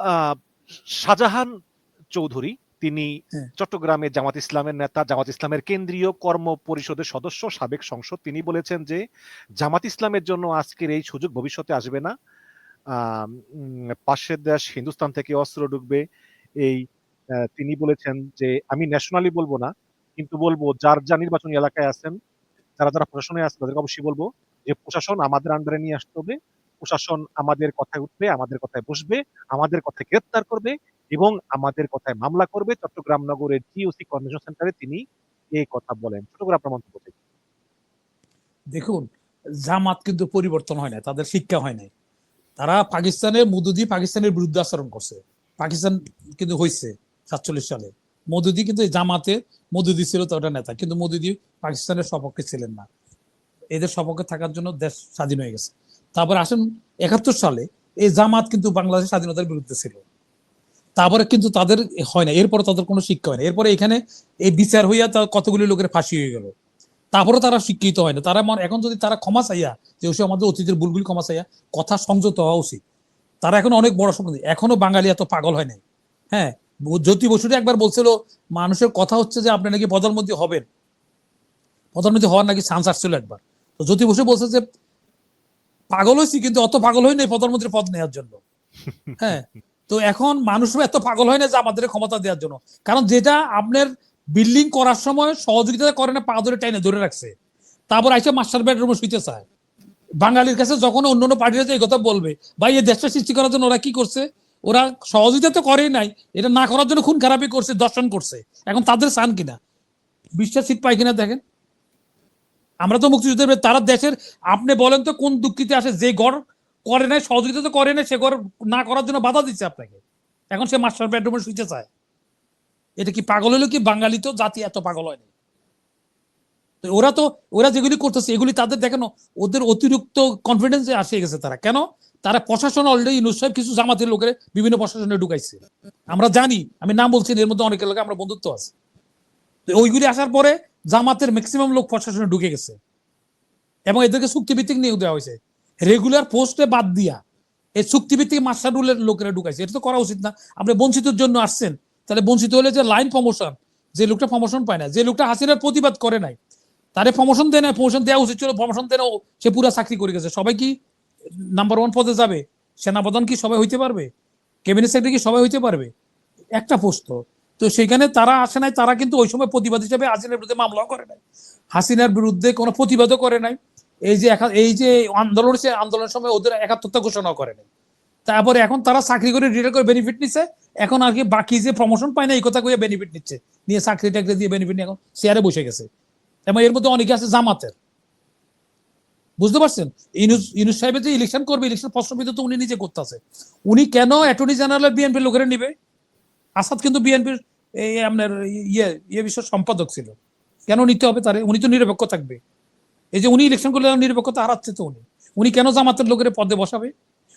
আহ, শাহজাহান চৌধুরী, তিনি হ্যাঁ। চট্টগ্রামে জামাত ইসলামের নেতা, জামাত ইসলামের কেন্দ্রীয় কর্ম পরিষদের সদস্য, সাবেক সংসদ। তিনি বলেছেন যে জামাত ইসলামের জন্য আজকের এই সুযোগ ভবিষ্যতে আসবে না। পাশের দেশ হিন্দুস্তান থেকে অস্ত্র ঢুকবে, এই তিনি বলেছেন যে আমি ন্যাশনালি বলবো না, কিন্তু বলবো যার যা নির্বাচনী এলাকায় আছেন, যারা যারা প্রশাসনে আছে তাদেরকে অবশ্যই বলবো যে প্রশাসন আমাদের আন্ডারে নিয়ে আসতে হবে। প্রশাসন আমাদের কথায় উঠবে, আমাদের কথায় বসবে, আমাদের কথায় গ্রেপ্তার করবে এবং আমাদের কথায় মামলা করবে। চট্টগ্রাম নগরের জিওসি কনভেনশন সেন্টারে তিনি এই কথা বলেন। চট্টগ্রাম আপনার মন্তব্য থেকে। দেখুন, জামাত কিন্তু পরিবর্তন হয় না, তাদের শিক্ষা হয় নাই। তারা পাকিস্তানের মদুদি পাকিস্তানের বিরুদ্ধে আচরণ করছে। পাকিস্তান কিন্তু হয়েছে 47 সালে। মদুদি কিন্তু জামাতে, মদুদি ছিল তো ওটা নেতা, কিন্তু মদুদি পাকিস্তানের সপক্ষে ছিলেন না। এদের সপক্ষে থাকার জন্য দেশ স্বাধীন হয়ে গেছে। তারপর আসেন 71 সালে, এই জামাত কিন্তু বাংলাদেশের স্বাধীনতার বিরুদ্ধে ছিল। তারপরে কিন্তু তাদের হয় না, এরপরে তাদের কোনো শিক্ষা হয় না। এরপরে এখানে এই বিচার হইয়া কতগুলি লোকের ফাঁসি হয়ে গেল। তারপরে তারা শিক্ষিত হয় না। তারা এখন যদি তারা ক্ষমা চাইয়া, যে ওসব আমাদের অতীতের ভুলগুলি ক্ষমা চাইয়া কথা সংযত হওয়া উচিত। তারা এখন অনেক বড় স্বপ্ন, এখনো বাঙালি এত পাগল হয় নাই। হ্যাঁ, জ্যোতি বসুটি একবার বলছিল মানুষের কথা হচ্ছে যে আপনি নাকি প্রধানমন্ত্রী হবেন, প্রধানমন্ত্রী হওয়ার নাকি চান্স আসছিল একবার। তো জ্যোতি বসু বলছে যে পাগল হয়েছি, কিন্তু অত পাগল হয় নাই প্রধানমন্ত্রীর পদ নেওয়ার জন্য। হ্যাঁ, তো এখন মানুষও এত পাগল হয় না যে আমাদের ক্ষমতা দেওয়ার জন্য। কারণ যেটা আপনার বিল্ডিং করার সময় সহযোগিতা করে না, পা ধরে টাইনে ধরে রাখছে, তারপর আইসা মাস্টার বেডরুমে শুইতে চায়। বাঙালির কাছে যখন অন্যান্য পার্টিরা এই কথা বলবে, ভাই এই দেশটা সৃষ্টি করার জন্য ওরা কি করছে, ওরা সহযোগিতা তো করেই নাই, এটা না করার জন্য খুন খারাপি করছে, দর্শন করছে। এখন তাদের চান কিনা, 20টা সিট পায় কিনা দেখেন। আমরা তো মুক্তিযুদ্ধের, তারা দেশের, আপনি বলেন তো কোন দুঃখিতে আসে যে গড় করে নাই, সহযোগিতা তো করে নাই, সে গড় না করার জন্য বাধা দিচ্ছে আপনাকে। এখন সে মাস্টার বেডরুমে শুইতে চায়। এটা কি পাগল হলো কি? বাঙালি তো জাতি এত পাগল হয়নি। ওরা যেগুলি করতেছে এগুলি তাদের দেখেন, ওদের অতিরিক্ত কনফিডেন্সে আসে গেছে। তারা কেন? তারা প্রশাসন অলরেডি ইউনূস সাহেব কিছু জামাতের লোকের বিভিন্ন প্রশাসনে ঢুকাইছে, আমরা জানি। আমি নাম বলছি, এর মধ্যে অনেকের লোক আমরা বন্ধুত্ব আছে। তো ওইগুলি আসার পরে জামাতের ম্যাক্সিমাম লোক প্রশাসনে ঢুকে গেছে এবং এদেরকে চুক্তিভিত্তিক নিয়োগ দেওয়া হয়েছে। রেগুলার পোস্টে বাদ দিয়া এই চুক্তিভিত্তিক মাস্টারুলের লোকেরা ঢুকাইছে। এটা তো করা উচিত না। আপনি বঞ্চিতের জন্য আসছেন, তাহলে বঞ্চিত হলে যে লাইন প্রমোশন, যে লোকটা প্রমোশন পায় না, যে লোকটা হাসিনার প্রতিবাদ করে নাই, তারে প্রমোশন দেয় না, প্রমোশন দেওয়া উচিত ছিল। প্রমোশন দেয় না, সে পুরো চাকরি করে গেছে। সবাই কি নাম্বার 1 পদে যাবে? সেনাপ্রধান কি সবাই হইতে পারবে? ক্যাবিনেট সেক্রেটারি কি সবাই হইতে পারবে? একটা পোস্ট। তো সেখানে তারা আসে নাই। তারা কিন্তু ওই সময় প্রতিবাদ হিসেবে হাসিনার বিরুদ্ধে মামলাও করে নাই, হাসিনার বিরুদ্ধে কোনো প্রতিবাদও করে নাই। এই যে আন্দোলন, সে আন্দোলনের সময় ওদের একাত্মতা ঘোষণাও করে নাই। তারপরে এখন তারা চাকরি করে রিটায়ার করে বেনিফিট নিচ্ছে। এখন আর কি বাকি যে প্রমোশন পায় না এই কথা কইয়া বেনিফিট নিচ্ছে, নিয়ে চাকরি টাকরি দিয়ে বেনিফিট নিয়ে এখন শেয়ারে বসে গেছে। এবং এর মধ্যে অনেকে আছে জামাতের। বুঝতে পারছেন? ইউনূস সাহেবের যে ইলেকশন করবে, ইলেকশন প্রশ্নবিদ্ধ তো উনি নিজে করতেছে। উনি কেন অ্যাটর্নি জেনারেল বিএনপির লোকেরা নিবে? আসাদ কিন্তু বিএনপির এই আপনার বিষয়ের সম্পাদক ছিল, কেন নিতে হবে তারে? উনি তো নিরপেক্ষ থাকবে। এই যে উনি ইলেকশন করলে নিরপেক্ষতা হারাচ্ছে তো উনি। উনি কেন জামাতের লোকের পদে বসাবে?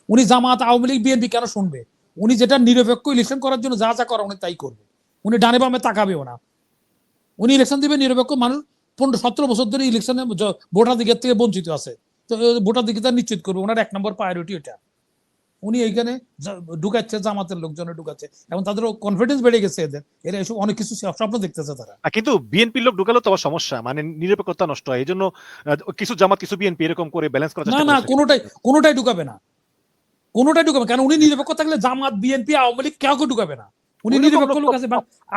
উনি জামাত, আওয়ামী লীগ, বিএনপি কেন শুনবে? উনি যেটা নিরপেক্ষ ইলেকশন করার জন্য যা যা করা উনি তাই করবে। উনি ডানে বামে তাকাবেও না। উনি ইলেকশন দিবে নিরপেক্ষ। মানুষ 15-17 বছর ধরে ইলেকশনে ভোটাধিকার থেকে বঞ্চিত আছে, তো ভোটাধিকার নিশ্চিত করবে, ওনার 1 নম্বর প্রায়োরিটি এটা। উনি এইখানে ঢুকাচ্ছে, জামাতের লোকজনে ঢুকাচ্ছে, এবং তাদের কনফিডেন্স বেড়ে গেছে এদের। এরা এসব অনেক কিছু স্বপ্ন দেখতেছে তারা। কিন্তু বিএনপির লোক ঢুকালেও তো আবার সমস্যা, মানে নিরপেক্ষতা নষ্ট হয়। এই জন্য কিছু জামাত কিছু বিএনপি এরকম করে ব্যালেন্স করার চেষ্টা না, করছে। কোনোটাই ঢুকাবে না, কোনোটাই ঢুকাবে। কারণ উনি নিরপেক্ষ থাকলে জামাত, বিএনপি, আওয়ামী লীগ কাউকে ঢুকাবে না। উনি নিরপেক্ষ লোক আছে।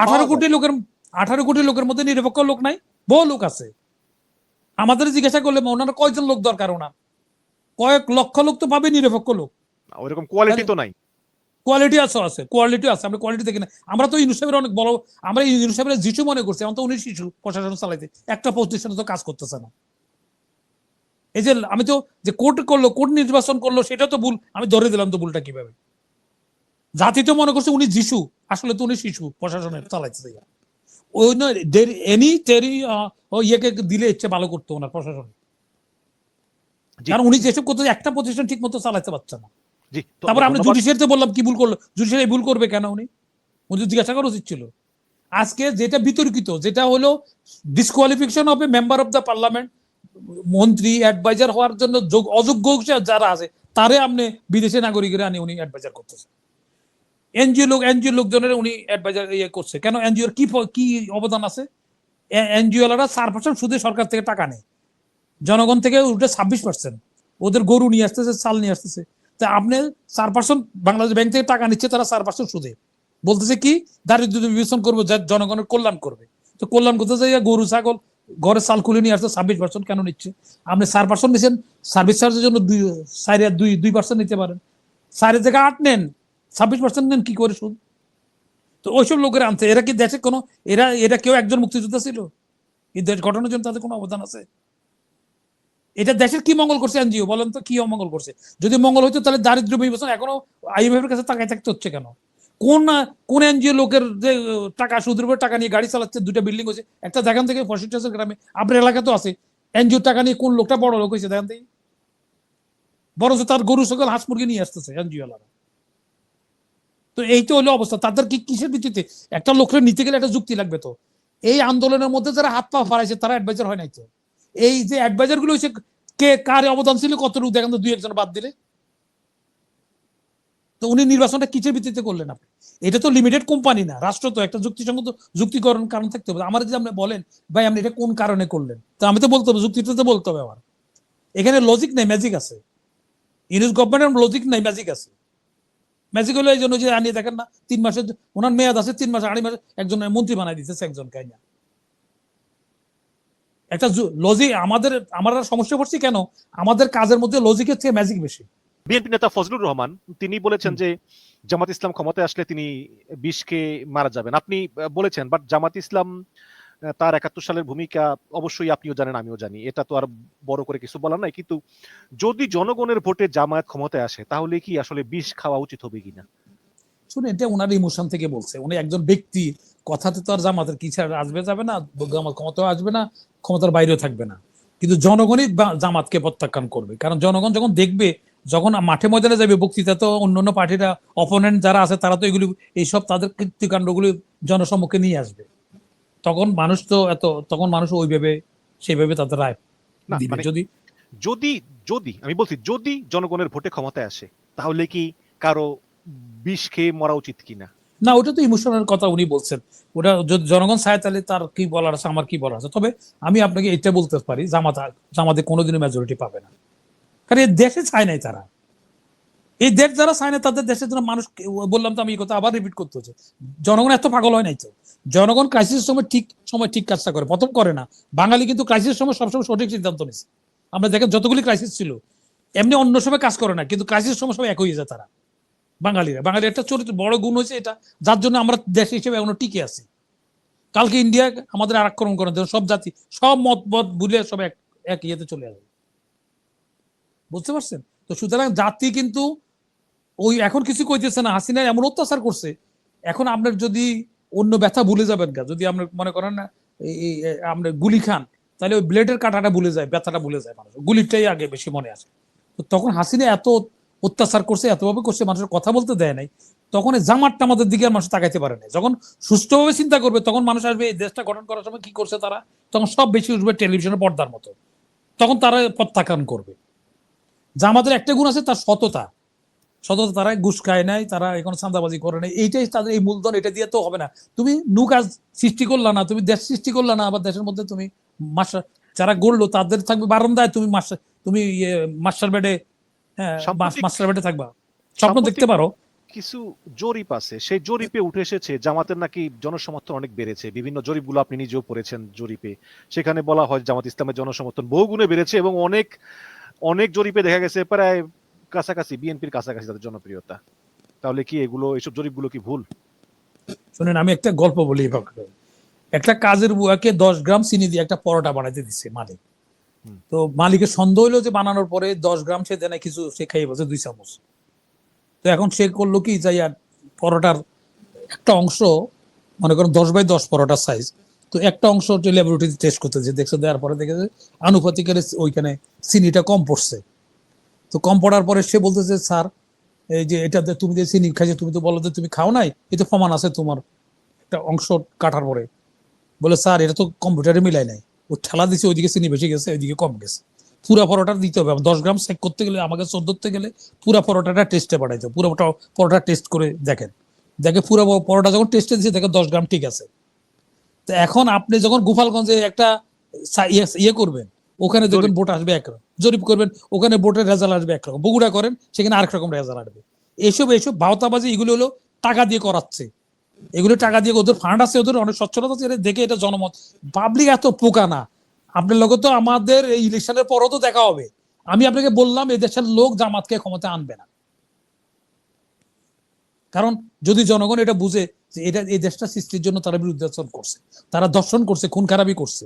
18 কোটি লোকের মধ্যে নিরপেক্ষ লোক নাই? বহু লোক আছে। আমাদের জিজ্ঞাসা করলে ওনার কয়জন লোক দরকার? ওনার কয়েক লক্ষ লোক তো পাবে নিরপেক্ষ লোক। ওইরকম কোয়ালিটি তো নাই। কোয়ালিটি আছে, কোয়ালিটি আছে। আমরা কোয়ালিটি দেখি না। আমরা তো ইউনূস সাহেবের অনেক বড়, আমরা ইউনূস সাহেবের যিশু মনে করছি। এখন তো উনি শিশু প্রশাসন চালাইতে, একটা প্রতিষ্ঠানে তো কাজ করতেছে না। এই যে আমি তো যে কোর্ট করলো, কোর্ট নির্বাচন করলো, সেটা তো ভুল। আমি ধরে দিলাম তো ভুলটা কিভাবে। জাতি তো মনে করছে উনি যিশু, আসলে তো উনি শিশু প্রশাসনের চালাইতেছে। ওই এনি তেরি ইয়েকে দিলে ইচ্ছে ভালো করতো ওনার প্রশাসন। কারণ উনি যেসব করতে, একটা প্রতিষ্ঠান ঠিক মতো চালাইতে পারছে না। তারপরে আমরা জুডিশিয়ারিতে বললাম কি ভুল করলো, জুডিশিয়ারি ভুল করবে কেন? উনি জিজ্ঞাসা করা উচিত ছিল। আজকে যেটা বিতর্কিত, যেটা হলো ডিসকোয়ালিফিকেশন হবে মেম্বার অফ দ্য পার্লামেন্ট, মন্ত্রী অ্যাডভাইজার হওয়ার জন্য অযোগ্য যারা আছে, তারে আপনি বিদেশি নাগরিকেরা আনি উনি অ্যাডভাইজার করতেছে। এনজিও লোকজনের উনি অ্যাডভাইজার ইয়ে করছে কেন? এনজিওর কি অবদান আছে? এনজিওরা 4% সুদে সরকার থেকে টাকা নেয়, জনগণ থেকে উঠে 26%। ওদের গরু নিয়ে আসতেছে, চাল নিয়ে আসতেছে। তা আপনি 4% বাংলাদেশ ব্যাংক থেকে টাকা নিচ্ছে, তারা 4% সুদে বলতেছে কি দারিদ্র বিবেচন করবো, যা জনগণের কল্যাণ করবে। তো কল্যাণ করতে যাই গরু ছাগল ঘরে চাল খুলে নিয়ে আসছে 26% কেন নিচ্ছে? আপনি 4% নিচ্ছেন, সার্ভিস চার্জের জন্য 2% নিতে পারেন, 4 জায়গায় 8 নেন, 26% নেন কি করে সুদ? তো ওইসব লোকের আনছে। এরা কি দেশে কোনো, এরা কেউ একজন মুক্তিযোদ্ধা ছিল? এই দেশ গঠনের জন্য তাদের কোনো অবদান আছে? এটা দেশের কি মঙ্গল করছে এনজিও? বলেন তো কি অমঙ্গল করছে? যদি মঙ্গল হইতো তাহলে দারিদ্র বিমোচন এখনো আইএমএফ এর কাছে তাকায় থাকতে হচ্ছে কেন? কোন কোন এনজিও লোকের যে টাকা সুদের উপর টাকা নিয়ে গাড়ি চালাচ্ছে, 2টা বিল্ডিং হয়েছে, একটা দেখান থেকে 65 গ্রামে, আপনার এলাকা তো আছে, এনজিও টাকা নিয়ে কোন লোকটা বড় লোক হয়েছে দেখান থেকে? বরঞ্চ তার গরু সকল হাঁস মুরগি নিয়ে আসতেছে এনজিও ওয়ালারা। তো এই তো হলো অবস্থা। তাদের কি কিসের ভিত্তিতে একটা লোকের নিতে গেলে একটা যুক্তি লাগবে তো। এই আন্দোলনের মধ্যে যারা হাত পা ফারাইছে তারা অ্যাডভাইজার হয় নাই তো। এই যে অ্যাডভাইজার গুলো হয়েছে, কে কার অবদান ছিল কতটুকু দেখেন তো, 2-1 জন বাদ দিলে। তো উনি নির্বাচনটা কিসের ভিত্তিতে করলেন আপনি? এটা তো লিমিটেড কোম্পানি না, রাষ্ট্র তো। একটা যুক্তিসঙ্গত যুক্তিকরণ কারণ থাকতে হবে। আমার যদি আপনি বলেন ভাই আপনি এটা কোন কারণে করলেন, তো আমি তো বলতে হবে, যুক্তিটা তো বলতে হবে আমার। এখানে লজিক নাই, ম্যাজিক আছে। ইউনিস গভর্নমেন্টের লজিক নাই, ম্যাজিক আছে। ম্যাজিক হলো এই জন্য যে আনিয়ে দেখেন না, 3 মাসের ওনার মেয়াদ আছে, 3 মাস 2.5 মাস একজন মন্ত্রী বানাই দিতেছে একজন কাইনা। একটা লজিক আমাদের, আমরা সমস্যা পড়ছি কেন? আমাদের কাজের মধ্যে লজিকের চেয়ে ম্যাজিক বেশি। বিএনপি নেতা ফজলুর রহমান তিনি বলেছেন যে জামাত ইসলাম ক্ষমতায় আসলে তিনি বিষকে মারা যাবেন। আপনি বলেছেন, বাট জামাত ইসলাম তার 71 সালের ভূমিকা অবশ্যই আপনিও জানেন, আমিও জানি, এটা তো আর বড় করে কিছু বলার নাই। কিন্তু যদি জনগণের ভোটে জামায়াত ক্ষমতায় আসে তাহলে কি আসলে বিষ খাওয়া উচিত হবে কিনা? শুনে, এটা ওনার ইমোশন থেকে বলছে। উনি একজন ব্যক্তি, কথাতে তো আর জামাতের কি ছাড়া আসবে যাবে না, জামাত ক্ষমতাও আসবে না, ক্ষমতার বাইরেও থাকবে না। কিন্তু জনগণই জামাতকে প্রত্যাখ্যান করবে, কারণ জনগণ যখন দেখবে, যখন মাঠে ময়দানে যাবে বক্তৃতা, তো অন্যান্য পার্টিরা, অপোনেন্ট যারা আছে তারা তো এগুলি, এইসব তাদের কৃত্যকাণ্ডগুলি জনসম্মুখে নিয়ে আসবে। তখন মানুষ তো তখন মানুষ ওইভাবে সেইভাবে তাদের রায় না দিবে। মানে যদি যদি যদি আমি বলছি যদি জনগণের ভোটে ক্ষমতায় আসে তাহলে কি কারো বিষ খেয়ে মরা উচিত কিনা? না, ওটা তো ইমোশনের কথা উনি বলছেন। ওটা যদি জনগণ চায় তাহলে তার কি বলার আছে, আমার কি বলার আছে। তবে আমি আপনাকে এটা বলতে পারি, জামাতে কোনোদিনও মেজরিটি পাবে না, কারণ এই দেশে চায় নাই তারা। এই দেশ যারা চায় না তাদের দেশের জন্য মানুষ, বললাম তো আমি এই কথা আবার রিপিট করতে হচ্ছে, জনগণ এত পাগল হয় নাই তো। জনগণ ক্রাইসিসের সময় ঠিক কাজটা করে, প্রথম করে না। বাঙালি কিন্তু ক্রাইসিসের সময় সবসময় সঠিক সিদ্ধান্ত নিচ্ছে। আমরা দেখেন যতগুলি ক্রাইসিস ছিল, এমনি অন্য সময় কাজ করে না, কিন্তু ক্রাইসিসের সময় সবাই এক হয়ে যায় তারা। বাঙালির একটা চরিত্র বড় গুণ হয়েছে এটা, যার জন্য আমরা দেশ হিসেবে এখনো টিকে আছি। কালকে ইন্ডিয়া আমাদের আক্রমণ করে দেবে, সব জাতি সব মত ভুলে সব এক ইয়েতে চলে আসবে। বুঝতে পারছেন তো? সুতরাং জাতি কিন্তু ওই এখন কিছু কইতেছে না, হাসিনা এমন অত্যাচার করছে। এখন আপনার যদি অন্য ব্যথা ভুলে যাবেন, যদি আপনি মনে করেন না আপনি গুলি খান, তাহলে ওই ব্লেডের কাঁটাটা ভুলে যায়, ব্যথাটা ভুলে যায় মানুষ, গুলিটাই আগে বেশি মনে আসে। তো তখন হাসিনা এত অত্যাচার করছে, এতভাবে করছে, মানুষের কথা বলতে দেয় নাই। তখন এই জামাতটা আমাদের দিকে আর মানুষ তাকাইতে পারে না। যখন সুস্থভাবে চিন্তা করবে তখন মানুষ আসবে, এই দেশটা গঠন করার সময় কি করছে তারা, তখন সব বেশি উঠবে টেলিভিশনের পর্দার মতো। তখন তারা প্রত্যাখ্যান করবে। জামাতের একটা গুণ আছে, তার সততা। তারা ঘুষ খায় নাই, তারা এখন চাঁদাবাজি করে নাই, এইটাই তাদের এই মূলধন। এটা দিয়ে তো হবে না। তুমি কাজ সৃষ্টি করলা না, তুমি দেশ সৃষ্টি করলা না, আবার দেশের মধ্যে তুমি মাস্টার, যারা গড়লো তাদের থাকবে বারান্দায়, তুমি মাস্টার বেডে, হ্যাঁ সাম্প্রতিক মাস্টার বেডে থাকবা, স্বপ্ন দেখতে সাম্প্রতিক পারো। কিছু জরিপ আছে, সেই জরিপে উঠে এসেছে জামাতের নাকি জনসমর্থন অনেক বেড়েছে। বিভিন্ন জরিপগুলো আপনি নিজেও পড়েছেন জরিপে, সেখানে বলা হয় জামাত ইসলামের জনসমর্থন বহুগুণে বেড়েছে এবং অনেক অনেক জরিপে দেখা গেছে প্রায় কাছাকাছি, বিএনপির কাছাকাছি তাদের জনপ্রিয়তা। তাহলে কি এইসব জরিপগুলো কি ভুল? শুনেন, আমি একটা গল্প বলি। একটা কাজের বুয়াকে 10 গ্রাম চিনি দিয়ে একটা পরোটা বানাইতে দিচ্ছে মালিক। তো মালিকের সন্দেহ হইলো যে বানানোর পরে 10 গ্রাম সে দেয় না কিছু, সে খাইয়ে বসে 2 চামচ। তো এখন সে করলো কি, যাই আর পরোটার একটা অংশ, মনে করেন 10x10 পরোটার সাইজ, তো একটা অংশ ল্যাবরেটরিতে টেস্ট করতেছে, দেখছে, দেওয়ার পরে দেখেছে আনুপাতিকের ওইখানে চিনিটা কম পড়ছে। তো কম পড়ার পরে সে বলতেছে, স্যার এই যে এটাতে তুমি যে চিনি খাইছো, তুমি তো বলো যে তুমি খাও নাই, এটা প্রমাণ আছে তোমার একটা অংশ কাটার পরে। বলে, স্যার এটা তো কম্পিউটারে মিলাই নাই, ও ঠেলা দিচ্ছে, ওইদিকে চিনি বেশি গেছে, ওইদিকে কম গেছে। পুরা পরোটা দিতে হবে, 10 গ্রাম চেক করতে গেলে আমাকে 14 গেলে পুরা পরোটাটা টেস্টে পাঠাইতে, পুরো পরোটা টেস্ট করে দেখেন। দেখে পুরো পরোটা যখন টেস্টে দিচ্ছে দেখে 10 গ্রাম ঠিক আছে। তো এখন আপনি যখন গোপালগঞ্জে একটা ইয়ে করবেন, ওখানে দেখবেন ভোট আসবে একরকম, জরিপ করবেন ওখানে ভোটের রেজাল্ট আসবে একরকম, বগুড়া করেন সেখানে আরেক রকম রেজাল্ট আসবে। এইসব ভাওতাবাজি এগুলো হলো টাকা দিয়ে করাচ্ছে, এগুলো টাকা দিয়ে ওদের ফান্ড আছে, ওদের অনেক সচ্ছলতা আছে, দেখে এটা জনমত। পাবলিক এত পোকা না। আপনার লোক তো আমাদের এই ইলেকশনের পরও তো দেখা হবে। আমি আপনাকে বললাম এই দেশের লোক জামাতকে ক্ষমতা আনবে না, কারণ যদি জনগণ এটা বুঝে যে এটা এই দেশটা সৃষ্টির জন্য তারা বিরুদ্ধাচরণ করছে, তারা দর্শন করছে, খুন খারাপি করছে।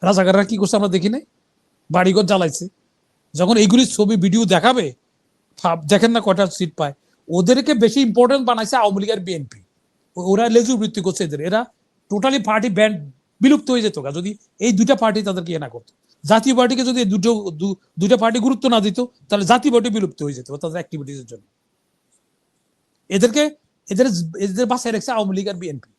রাজাকাররা কি করছে আমরা দেখি নাই, বাড়িঘর জ্বালাইছে। যখন এইগুলি ছবি ভিডিও দেখাবে, দেখেন না কয়টা সিট পায়। ওদেরকে বেশি ইম্পর্টেন্ট বানাইছে আওয়ামী লীগ আর বিএনপি। ওরা লেজু বৃত্তি করছে এদের, এরা টোটালি পার্টি ব্যান্ড বিলুপ্ত হয়ে যেত যদি এই দুইটা পার্টি তাদেরকে ইয়ে না করতো। জাতীয় পার্টিকে যদি দুইটা পার্টি গুরুত্ব না দিত, তাহলে জাতীয় পার্টি বিলুপ্ত হয়ে যেত তাদের অ্যাক্টিভিটিসের জন্য। এদের বাসায় রেখেছে আওয়ামী লীগ আর বিএনপি।